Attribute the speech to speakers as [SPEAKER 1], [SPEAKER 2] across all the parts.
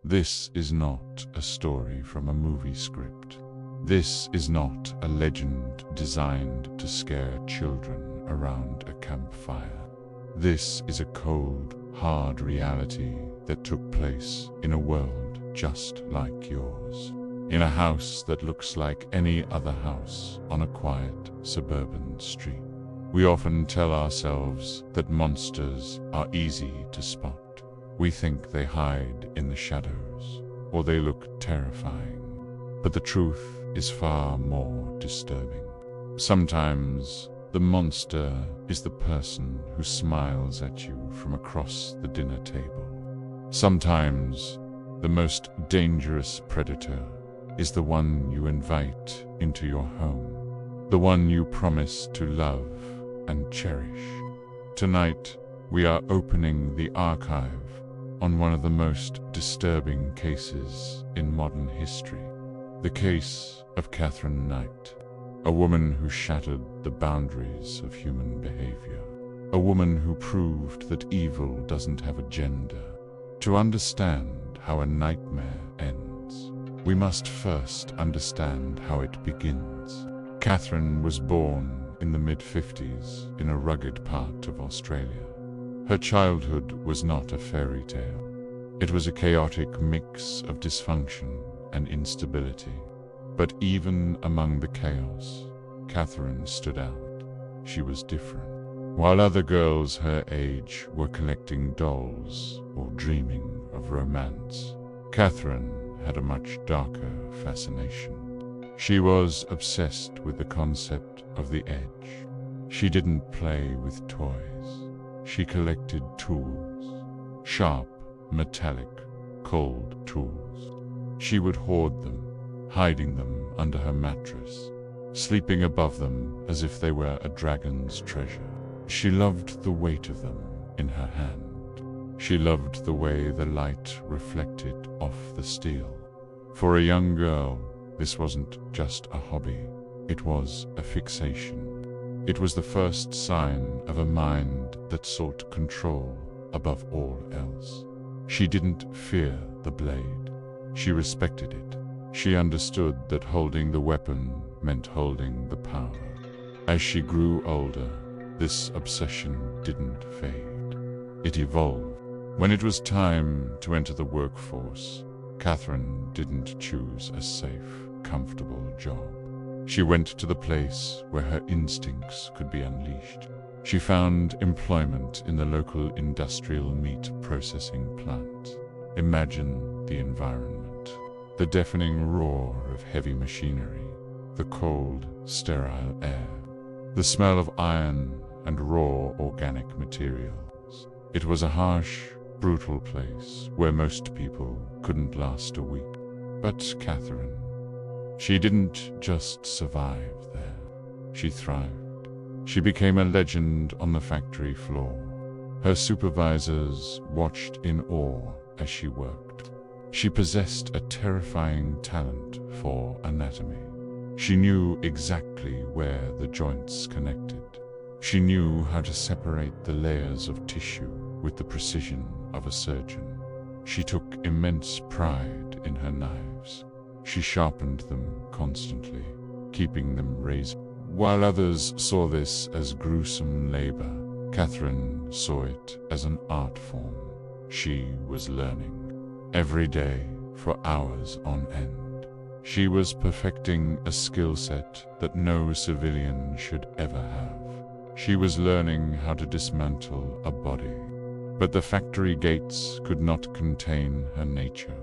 [SPEAKER 1] This is not a story from a movie script. This is not a legend designed to scare children around a campfire. This is a cold, hard reality that took place in a world just like yours. In a house that looks like any other house on a quiet suburban street. We often tell ourselves that monsters are easy to spot. We think they hide in the shadows, or they look terrifying. But the truth is far more disturbing. Sometimes the monster is the person who smiles at you from across the dinner table. Sometimes the most dangerous predator is the one you invite into your home, the one you promise to love and cherish. Tonight, we are opening the archive on one of the most disturbing cases in modern history, the case of Katherine Knight, a woman who shattered the boundaries of human behavior, a woman who proved that evil doesn't have a gender. To understand how a nightmare ends, we must first understand how it begins. Katherine was born in the mid-50s in a rugged part of Australia. Her childhood was not a fairy tale. It was a chaotic mix of dysfunction and instability. But even among the chaos, Katherine stood out. She was different. While other girls her age were collecting dolls or dreaming of romance, Katherine had a much darker fascination. She was obsessed with the concept of the edge. She didn't play with toys. She collected tools, sharp, metallic, cold tools. She would hoard them, hiding them under her mattress, sleeping above them as if they were a dragon's treasure. She loved the weight of them in her hand. She loved the way the light reflected off the steel. For a young girl, this wasn't just a hobby, it was a fixation. It was the first sign of a mind that sought control above all else. She didn't fear the blade. She respected it. She understood that holding the weapon meant holding the power. As she grew older, this obsession didn't fade. It evolved. When it was time to enter the workforce, Katherine didn't choose a safe, comfortable job. She went to the place where her instincts could be unleashed. She found employment in the local industrial meat processing plant. Imagine the environment. The deafening roar of heavy machinery, the cold, sterile air, the smell of iron and raw organic materials. It was a harsh, brutal place where most people couldn't last a week. But Katherine, she didn't just survive there. She thrived. She became a legend on the factory floor. Her supervisors watched in awe as she worked. She possessed a terrifying talent for anatomy. She knew exactly where the joints connected. She knew how to separate the layers of tissue with the precision of a surgeon. She took immense pride in her knives. She sharpened them constantly, keeping them razor. While others saw this as gruesome labor, Katherine saw it as an art form. She was learning. Every day, for hours on end, she was perfecting a skill set that no civilian should ever have. She was learning how to dismantle a body. But the factory gates could not contain her nature.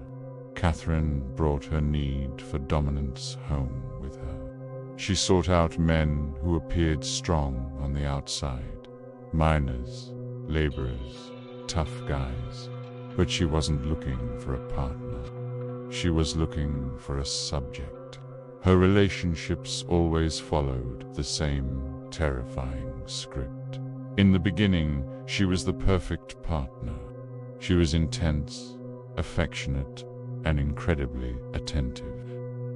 [SPEAKER 1] Katherine brought her need for dominance home with her. She sought out men who appeared strong on the outside, miners, laborers, tough guys. But she wasn't looking for a partner. She was looking for a subject. Her relationships always followed the same terrifying script. In the beginning, she was the perfect partner. She was intense, affectionate, and incredibly attentive.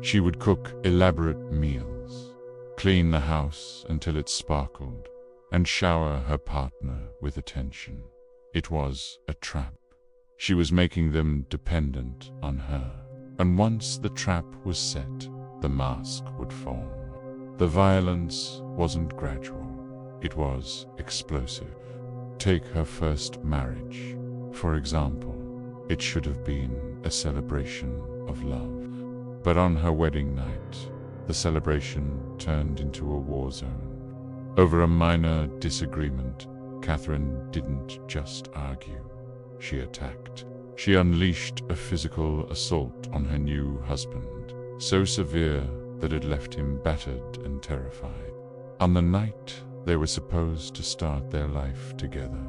[SPEAKER 1] She would cook elaborate meals, clean the house until it sparkled, and shower her partner with attention. It was a trap. She was making them dependent on her. And once the trap was set, the mask would fall. The violence wasn't gradual. It was explosive. Take her first marriage, for example. It should have been a celebration of love. But on her wedding night, the celebration turned into a war zone. Over a minor disagreement, Katherine didn't just argue. She attacked. She unleashed a physical assault on her new husband, so severe that it left him battered and terrified. On the night they were supposed to start their life together,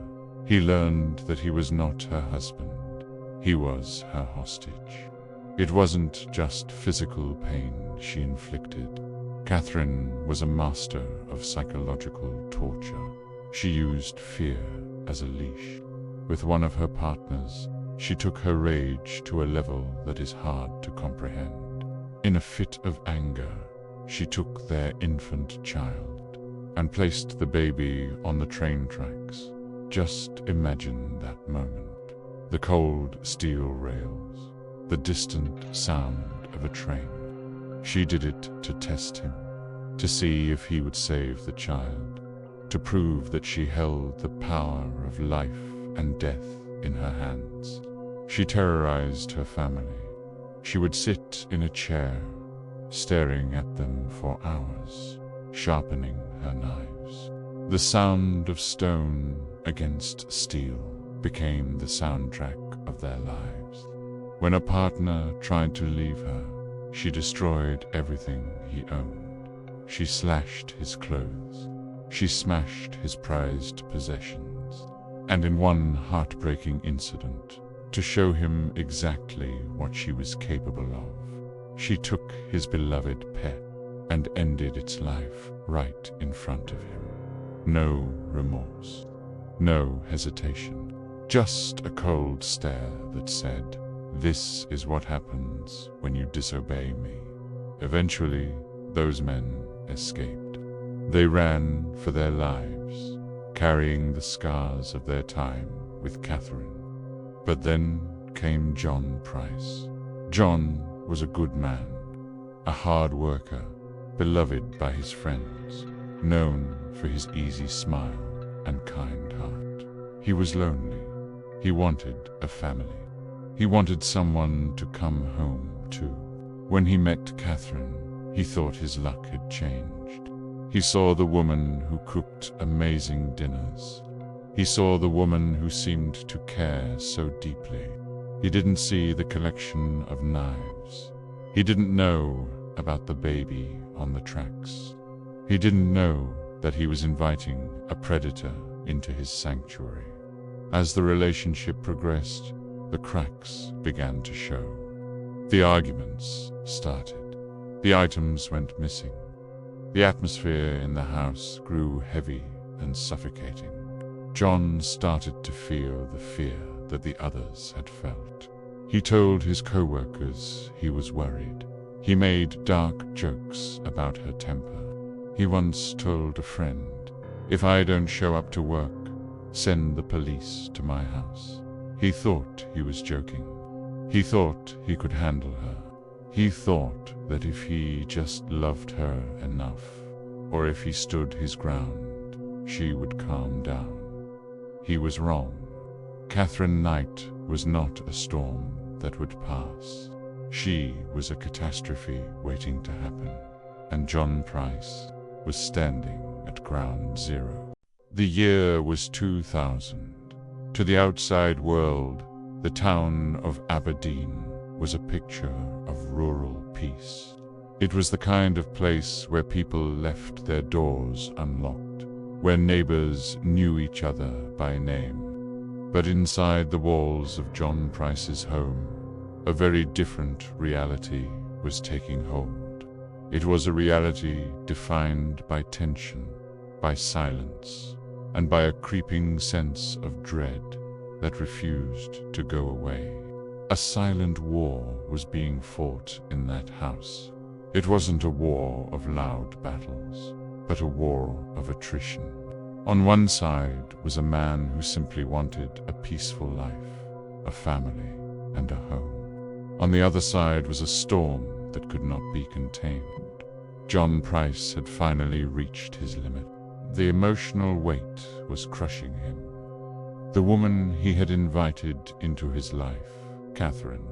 [SPEAKER 1] he learned that he was not her husband. He was her hostage. It wasn't just physical pain she inflicted. Katherine was a master of psychological torture. She used fear as a leash. With one of her partners, she took her rage to a level that is hard to comprehend. In a fit of anger, she took their infant child and placed the baby on the train tracks. Just imagine that moment. The cold steel rails, the distant sound of a train. She did it to test him, to see if he would save the child, to prove that she held the power of life and death in her hands. She terrorized her family. She would sit in a chair, staring at them for hours, sharpening her knives. The sound of stone against steel became the soundtrack of their lives. When a partner tried to leave her, she destroyed everything he owned. She slashed his clothes. She smashed his prized possessions. And in one heartbreaking incident, to show him exactly what she was capable of, she took his beloved pet and ended its life right in front of him. No remorse, no hesitation, just a cold stare that said, "This is what happens when you disobey me." Eventually, those men escaped. They ran for their lives, carrying the scars of their time with Katherine. But then came John Price. John was a good man, a hard worker, beloved by his friends, known for his easy smile and kind heart. He was lonely. He wanted a family. He wanted someone to come home to. When he met Katherine, he thought his luck had changed. He saw the woman who cooked amazing dinners. He saw the woman who seemed to care so deeply. He didn't see the collection of knives. He didn't know about the baby on the tracks. He didn't know that he was inviting a predator into his sanctuary. As the relationship progressed, the cracks began to show. The arguments started. The items went missing. The atmosphere in the house grew heavy and suffocating. John started to feel the fear that the others had felt. He told his co-workers he was worried. He made dark jokes about her temper. He once told a friend, "If I don't show up to work, send the police to my house." He thought he was joking. He thought he could handle her. He thought that if he just loved her enough, or if he stood his ground, she would calm down. He was wrong. Katherine Knight was not a storm that would pass. She was a catastrophe waiting to happen, and John Price was standing at ground zero. The year was 2000. To the outside world, the town of Aberdeen was a picture of rural peace. It was the kind of place where people left their doors unlocked, where neighbors knew each other by name. But inside the walls of John Price's home, a very different reality was taking hold. It was a reality defined by tension, by silence, and by a creeping sense of dread that refused to go away. A silent war was being fought in that house. It wasn't a war of loud battles, but a war of attrition. On one side was a man who simply wanted a peaceful life, a family and a home. On the other side was a storm that could not be contained. John Price had finally reached his limit. The emotional weight was crushing him. The woman he had invited into his life, Katherine,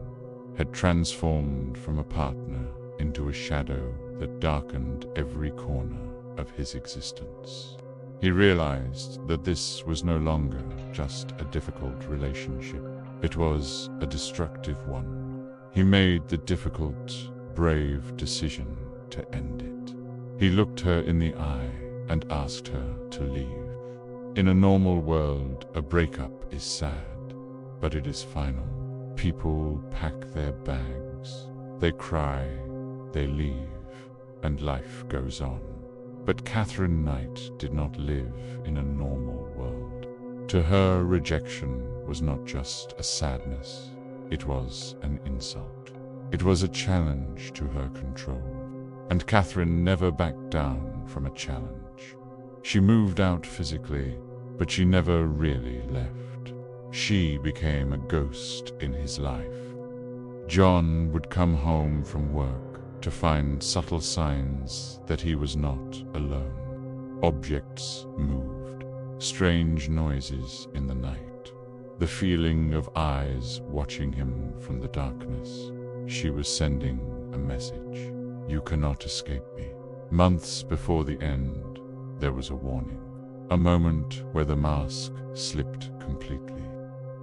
[SPEAKER 1] had transformed from a partner into a shadow that darkened every corner of his existence. He realized that this was no longer just a difficult relationship. It was a destructive one. He made the difficult, brave decision to end it. He looked her in the eye and asked her to leave. In a normal world, a breakup is sad, but it is final. People pack their bags, they cry, they leave, and life goes on. But Katherine Knight did not live in a normal world. To her, rejection was not just a sadness, it was an insult. It was a challenge to her control. And Katherine never backed down from a challenge. She moved out physically, but she never really left. She became a ghost in his life. John would come home from work to find subtle signs that he was not alone. Objects moved, strange noises in the night, the feeling of eyes watching him from the darkness. She was sending a message. You cannot escape me. Months before the end, there was a warning. A moment where the mask slipped completely.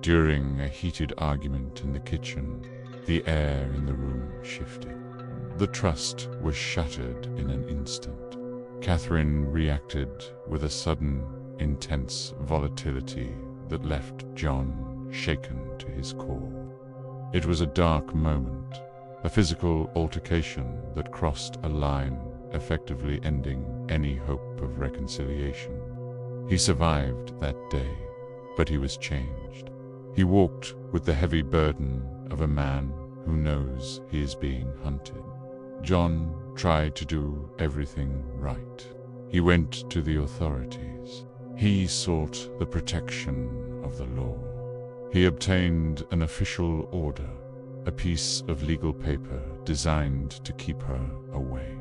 [SPEAKER 1] During a heated argument in the kitchen, the air in the room shifted. The trust was shattered in an instant. Katherine reacted with a sudden, intense volatility that left John shaken to his core. It was a dark moment, a physical altercation that crossed a line, effectively ending any hope of reconciliation. He survived that day, but he was changed. He walked with the heavy burden of a man who knows he is being hunted. John tried to do everything right. He went to the authorities. He sought the protection of the law. He obtained an official order, a piece of legal paper designed to keep her away.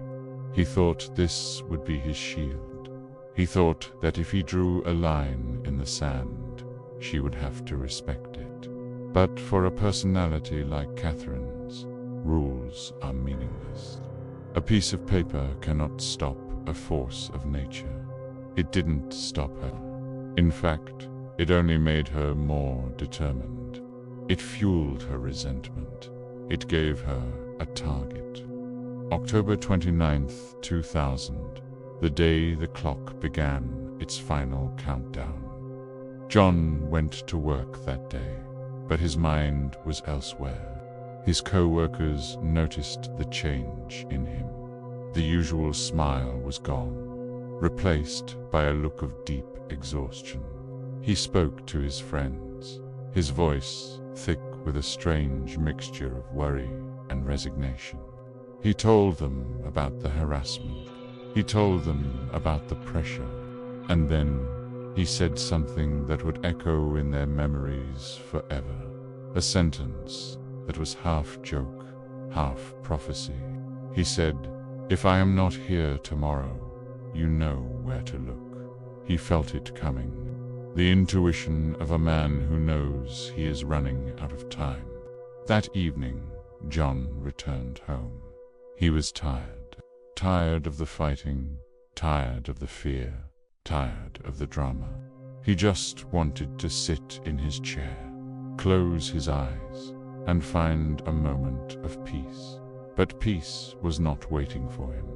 [SPEAKER 1] He thought this would be his shield. He thought that if he drew a line in the sand, she would have to respect it. But for a personality like Katherine's, rules are meaningless. A piece of paper cannot stop a force of nature. It didn't stop her. In fact, it only made her more determined. It fueled her resentment. It gave her a target. October 29th, 2000, the day the clock began its final countdown. John went to work that day, but his mind was elsewhere. His co-workers noticed the change in him. The usual smile was gone, replaced by a look of deep exhaustion. He spoke to his friends, his voice thick with a strange mixture of worry and resignation. He told them about the harassment. He told them about the pressure. And then he said something that would echo in their memories forever. A sentence that was half joke, half prophecy. He said, "If I am not here tomorrow, you know where to look." He felt it coming. The intuition of a man who knows he is running out of time. That evening, John returned home. He was tired. Tired of the fighting, tired of the fear, tired of the drama. He just wanted to sit in his chair, close his eyes, and find a moment of peace. But peace was not waiting for him.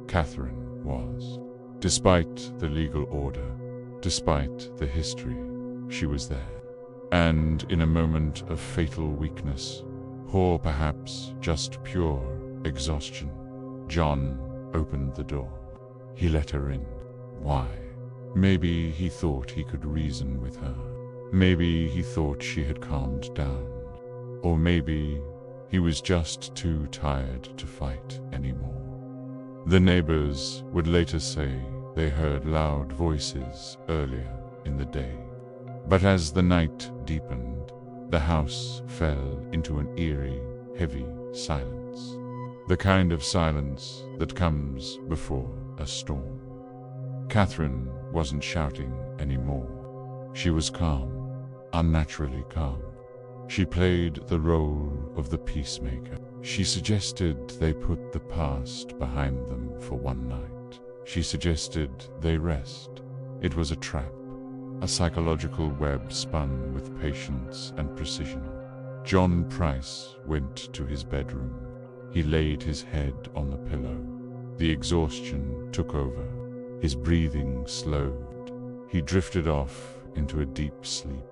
[SPEAKER 1] Katherine was. Despite the legal order, despite the history, she was there. And in a moment of fatal weakness, or perhaps just pure exhaustion, John opened the door. He let her in. Why? Maybe he thought he could reason with her. Maybe he thought she had calmed down. Or maybe he was just too tired to fight anymore. The neighbors would later say they heard loud voices earlier in the day. But as the night deepened, The house fell into an eerie, heavy silence. The kind of silence that comes before a storm. Katherine wasn't shouting anymore. She was calm, unnaturally calm. She played the role of the peacemaker. She suggested they put the past behind them for one night. She suggested they rest. It was a trap, a psychological web spun with patience and precision. John Price went to his bedroom. He laid his head on the pillow. The exhaustion took over. His breathing slowed. He drifted off into a deep sleep,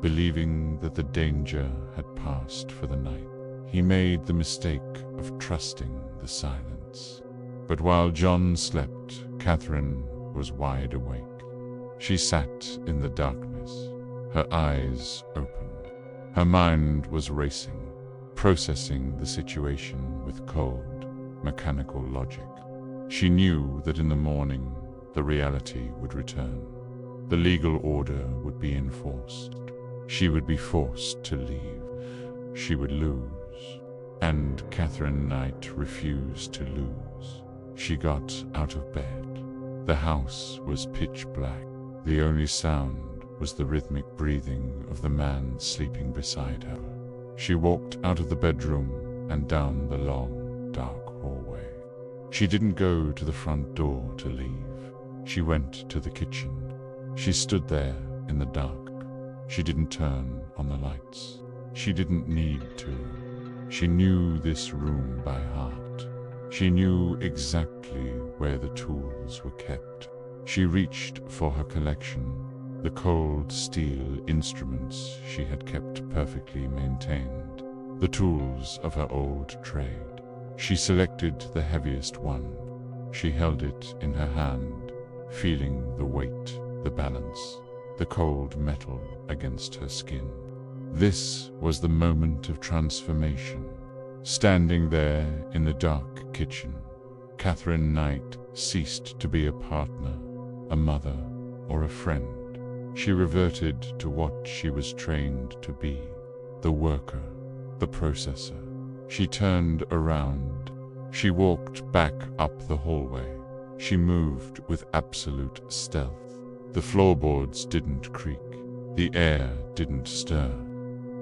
[SPEAKER 1] believing that the danger had passed for the night. He made the mistake of trusting the silence. But while John slept, Katherine was wide awake. She sat in the darkness, her eyes open. Her mind was racing, processing the situation with cold, mechanical logic. She knew that in the morning, the reality would return. The legal order would be enforced. She would be forced to leave. She would lose. And Katherine Knight refused to lose. She got out of bed. The house was pitch black. The only sound was the rhythmic breathing of the man sleeping beside her. She walked out of the bedroom and down the long, dark hallway. She didn't go to the front door to leave. She went to the kitchen. She stood there in the dark. She didn't turn on the lights. She didn't need to. She knew this room by heart. She knew exactly where the tools were kept. She reached for her collection, the cold steel instruments she had kept perfectly maintained, the tools of her old trade. She selected the heaviest one. She held it in her hand, feeling the weight, the balance, the cold metal against her skin. This was the moment of transformation. Standing there in the dark kitchen, Katherine Knight ceased to be a partner, a mother, or a friend. She reverted to what she was trained to be, the worker, the processor. She turned around. She walked back up the hallway. She moved with absolute stealth. The floorboards didn't creak. The air didn't stir.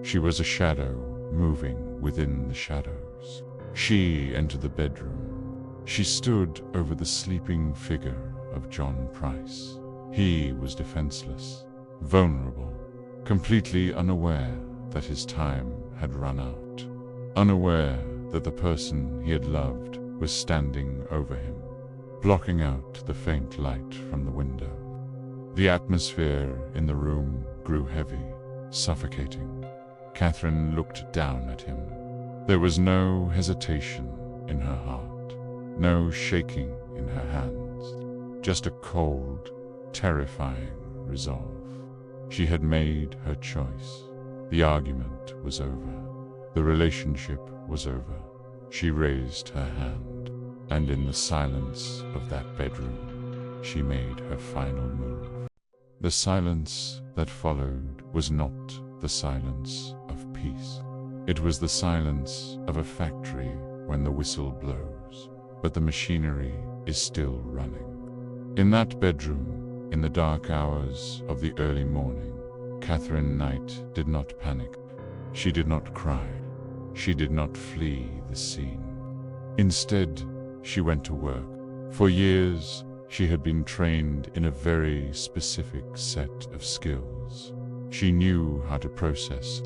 [SPEAKER 1] She was a shadow moving within the shadows. She entered the bedroom. She stood over the sleeping figure of John Price. He was defenseless, vulnerable, completely unaware that his time had run out, unaware that the person he had loved was standing over him, blocking out the faint light from the window. The atmosphere in the room grew heavy, suffocating. Katherine looked down at him. There was no hesitation in her heart, no shaking in her hands, just a cold, terrifying resolve. She had made her choice. The argument was over. The relationship was over. She raised her hand, and in the silence of that bedroom, she made her final move. The silence that followed was not the silence of peace. It was the silence of a factory when the whistle blows, but the machinery is still running. In that bedroom, in the dark hours of the early morning, Katherine Knight did not panic. She did not cry. She did not flee the scene. Instead, she went to work. For years, she had been trained in a very specific set of skills. She knew how to process.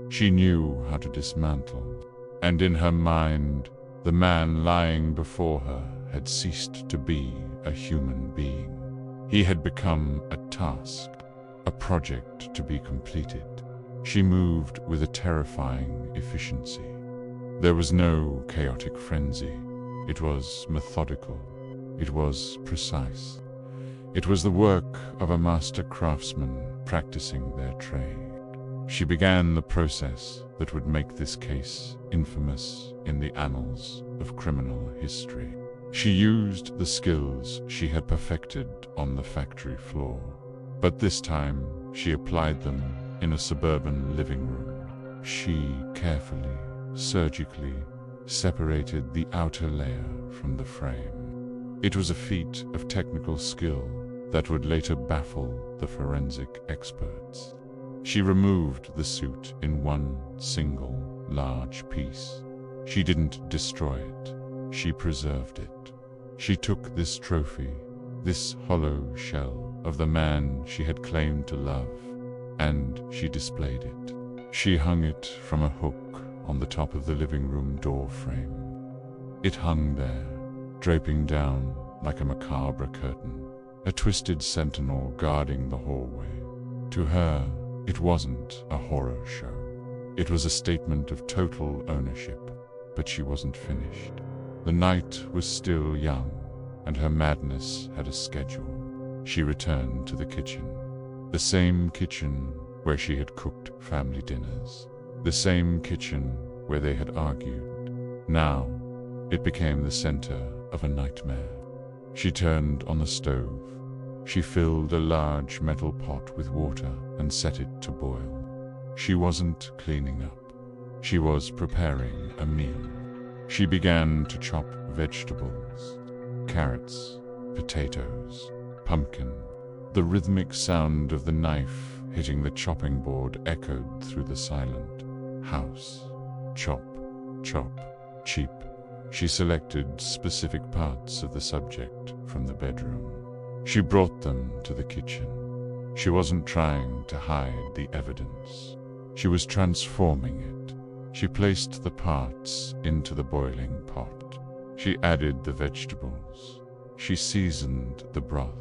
[SPEAKER 1] She knew how to dismantle. And in her mind, the man lying before her had ceased to be a human being. He had become a task, a project to be completed. She moved with a terrifying efficiency. There was no chaotic frenzy. It was methodical. It was precise. It was the work of a master craftsman practicing their trade. She began the process that would make this case infamous in the annals of criminal history. She used the skills she had perfected on the factory floor, but this time she applied them in a suburban living room. She carefully, surgically separated the outer layer from the frame. It was a feat of technical skill that would later baffle the forensic experts. She removed the suit in one single, large piece. She didn't destroy it. She preserved it. She took this trophy, this hollow shell of the man she had claimed to love, and she displayed it. She hung it from a hook on the top of the living room door frame. It hung there, draping down like a macabre curtain, a twisted sentinel guarding the hallway. To her, it wasn't a horror show. It was a statement of total ownership, but she wasn't finished. The night was still young, and her madness had a schedule. She returned to the kitchen. The same kitchen where she had cooked family dinners. The same kitchen where they had argued. Now, it became the center of a nightmare. She turned on the stove. She filled a large metal pot with water and set it to boil. She wasn't cleaning up. She was preparing a meal. She began to chop vegetables, carrots, potatoes, pumpkin. The rhythmic sound of the knife hitting the chopping board echoed through the silent house. Chop, chop, cheap. She selected specific parts of the subject from the bedroom. She brought them to the kitchen. She wasn't trying to hide the evidence. She was transforming it. She placed the parts into the boiling pot. She added the vegetables. She seasoned the broth.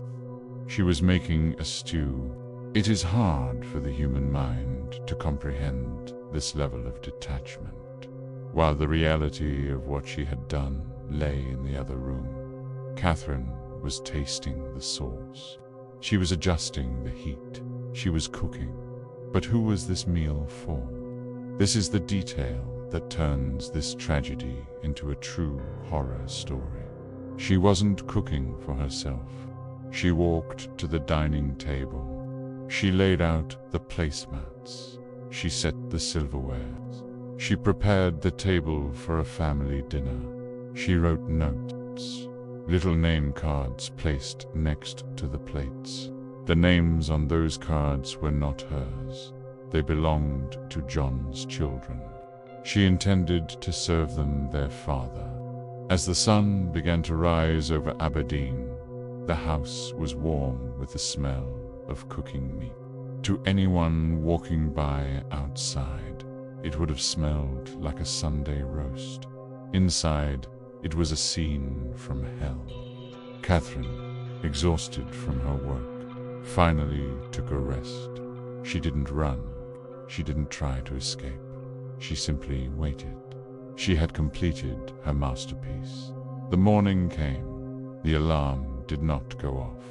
[SPEAKER 1] She was making a stew. It is hard for the human mind to comprehend this level of detachment. While the reality of what she had done lay in the other room, Katherine was tasting the sauce. She was adjusting the heat. She was cooking. But who was this meal for? This is the detail that turns this tragedy into a true horror story. She wasn't cooking for herself. She walked to the dining table. She laid out the placemats. She set the silverware. She prepared the table for a family dinner. She wrote notes, little name cards placed next to the plates. The names on those cards were not hers. They belonged to John's children. She intended to serve them their father. As the sun began to rise over Aberdeen, the house was warm with the smell of cooking meat. To anyone walking by outside, it would have smelled like a Sunday roast. Inside, it was a scene from hell. Katherine, exhausted from her work, finally took a rest. She didn't run. She didn't try to escape. She simply waited. She had completed her masterpiece. The morning came. The alarm did not go off.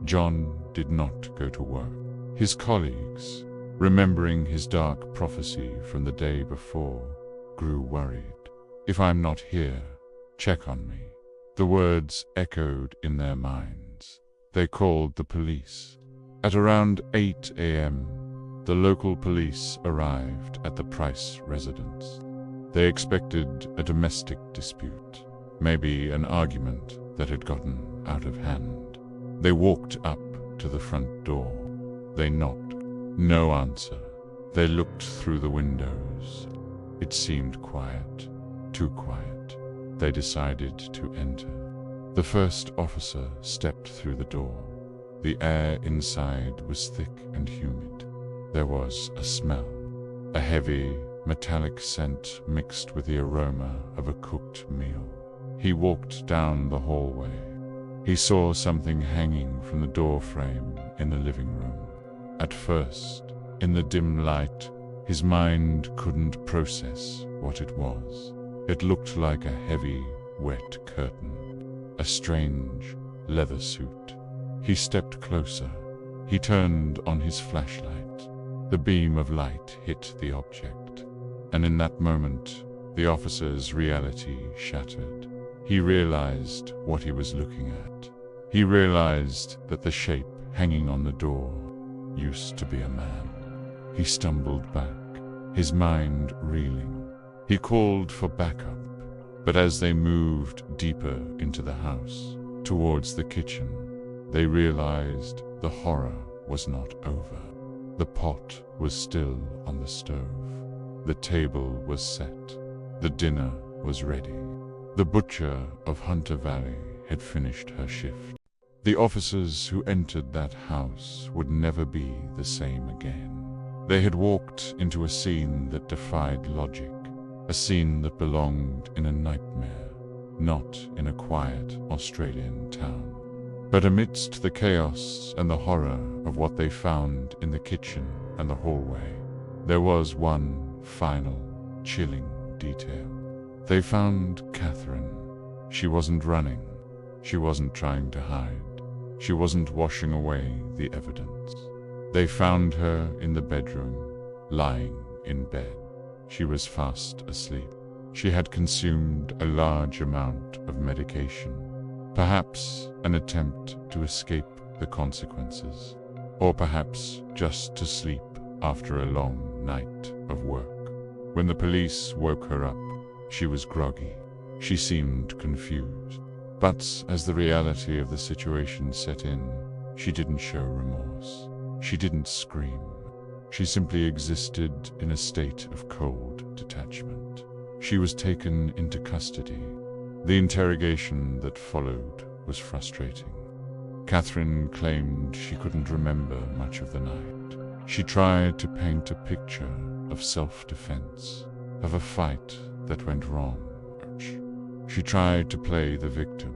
[SPEAKER 1] John did not go to work. His colleagues, remembering his dark prophecy from the day before, grew worried. "If I'm not here, check on me." The words echoed in their minds. They called the police. At around 8 a.m., the local police arrived at the Price residence. They expected a domestic dispute, maybe an argument that had gotten out of hand. They walked up to the front door. They knocked. No answer. They looked through the windows. It seemed quiet, too quiet. They decided to enter. The first officer stepped through the door. The air inside was thick and humid. There was a smell, a heavy, metallic scent mixed with the aroma of a cooked meal. He walked down the hallway. He saw something hanging from the door frame in the living room. At first, in the dim light, his mind couldn't process what it was. It looked like a heavy, wet curtain, a strange leather suit. He stepped closer. He turned on his flashlight. The beam of light hit the object, and in that moment, the officer's reality shattered. He realized what he was looking at. He realized that the shape hanging on the door used to be a man. He stumbled back. his mind reeling. He called for backup, but as they moved deeper into the house, towards the kitchen, they realized the horror was not over. The pot was still on the stove. The table was set. The dinner was ready. The butcher of Hunter Valley had finished her shift. The officers who entered that house would never be the same again. They had walked into a scene that defied logic, a scene that belonged in a nightmare, not in a quiet Australian town. But amidst the chaos and the horror of what they found in the kitchen and the hallway, there was one final, chilling detail. They found Katherine. She wasn't running. She wasn't trying to hide. She wasn't washing away the evidence. They found her in the bedroom, lying in bed. She was fast asleep. She had consumed a large amount of medication, perhaps an attempt to escape the consequences, or perhaps just to sleep after a long night of work. When the police woke her up, she was groggy. She seemed confused. But as the reality of the situation set in, she didn't show remorse. She didn't scream. She simply existed in a state of cold detachment. She was taken into custody. The interrogation that followed was frustrating. Katherine claimed she couldn't remember much of the night. She tried to paint a picture of self-defense, of a fight that went wrong. She tried to play the victim,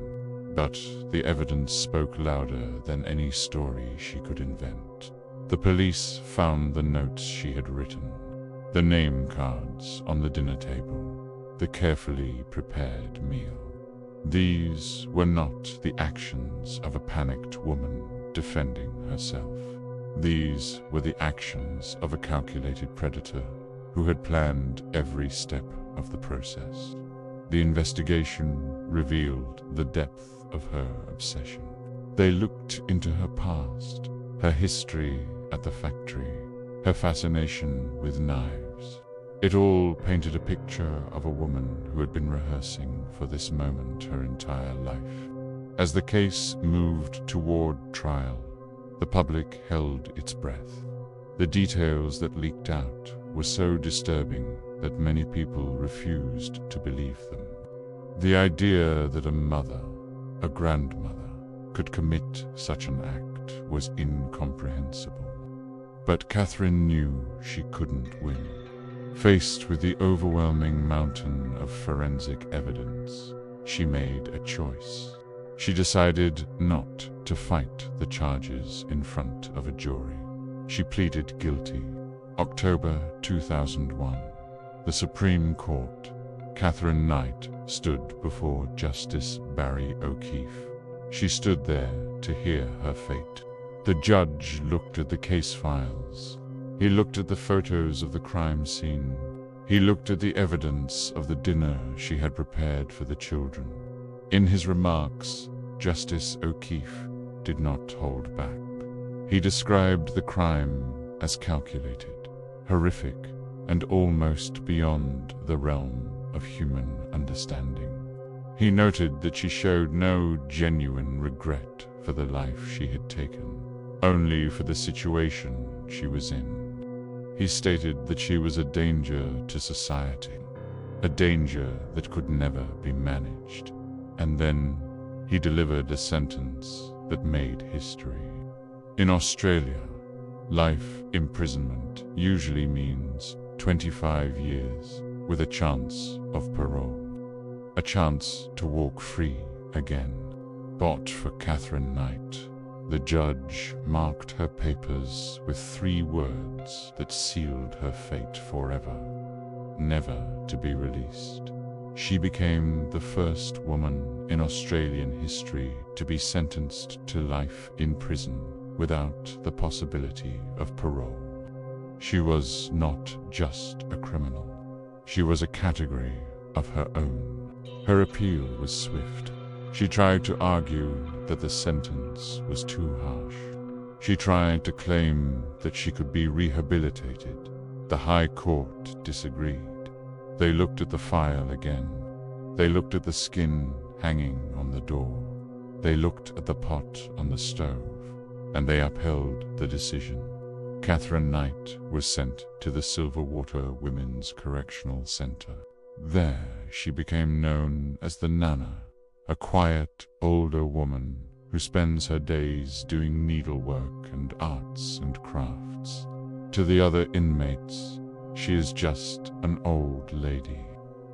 [SPEAKER 1] but the evidence spoke louder than any story she could invent. The police found the notes she had written, the name cards on the dinner table, the carefully prepared meal. These were not the actions of a panicked woman defending herself. These were the actions of a calculated predator who had planned every step of the process. The investigation revealed the depth of her obsession. They looked into her past, her history at the factory, her fascination with knives. It all painted a picture of a woman who had been rehearsing for this moment her entire life. As the case moved toward trial, the public held its breath. The details that leaked out were so disturbing that many people refused to believe them. The idea that a mother, a grandmother, could commit such an act was incomprehensible. But Katherine knew she couldn't win. Faced with the overwhelming mountain of forensic evidence, she made a choice. She decided not to fight the charges in front of a jury. She pleaded guilty. October 2001. The Supreme Court. Katherine Knight stood before Justice Barry O'Keefe. She stood there to hear her fate. The judge looked at the case files. He looked at the photos of the crime scene. He looked at the evidence of the dinner she had prepared for the children. In his remarks, Justice O'Keefe did not hold back. He described the crime as calculated, horrific, and almost beyond the realm of human understanding. He noted that she showed no genuine regret for the life she had taken, only for the situation she was in. He stated that she was a danger to society, a danger that could never be managed. And then he delivered a sentence that made history. In Australia, life imprisonment usually means 25 years with a chance of parole, a chance to walk free again. But for Katherine Knight, the judge marked her papers with 3 words that sealed her fate forever: never to be released. She became the first woman in Australian history to be sentenced to life in prison without the possibility of parole. She was not just a criminal. She was a category of her own. Her appeal was swift. She tried to argue that the sentence was too harsh. She tried to claim that she could be rehabilitated, The High Court disagreed. They looked at the file again. They looked at the skin hanging on the door. They looked at the pot on the stove, and they upheld the decision. Katherine Knight was sent to the Silverwater Women's Correctional Center. There she became known as the Nana, a quiet, older woman who spends her days doing needlework and arts and crafts. To the other inmates, she is just an old lady.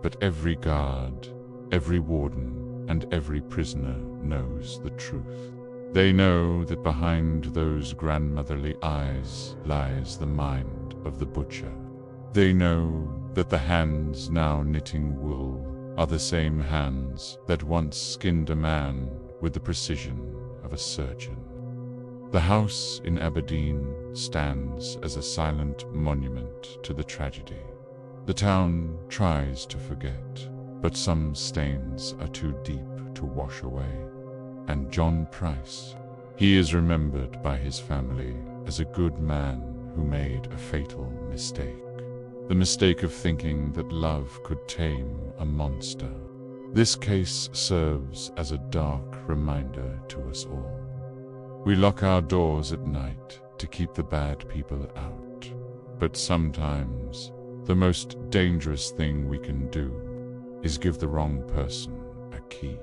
[SPEAKER 1] But every guard, every warden, and every prisoner knows the truth. They know that behind those grandmotherly eyes lies the mind of the butcher. They know that the hands now knitting wool are the same hands that once skinned a man with the precision of a surgeon. The house in Aberdeen stands as a silent monument to the tragedy. The town tries to forget, but some stains are too deep to wash away. And John Price, he is remembered by his family as a good man who made a fatal mistake. The mistake of thinking that love could tame a monster. This case serves as a dark reminder to us all. We lock our doors at night to keep the bad people out. But sometimes, the most dangerous thing we can do is give the wrong person a key.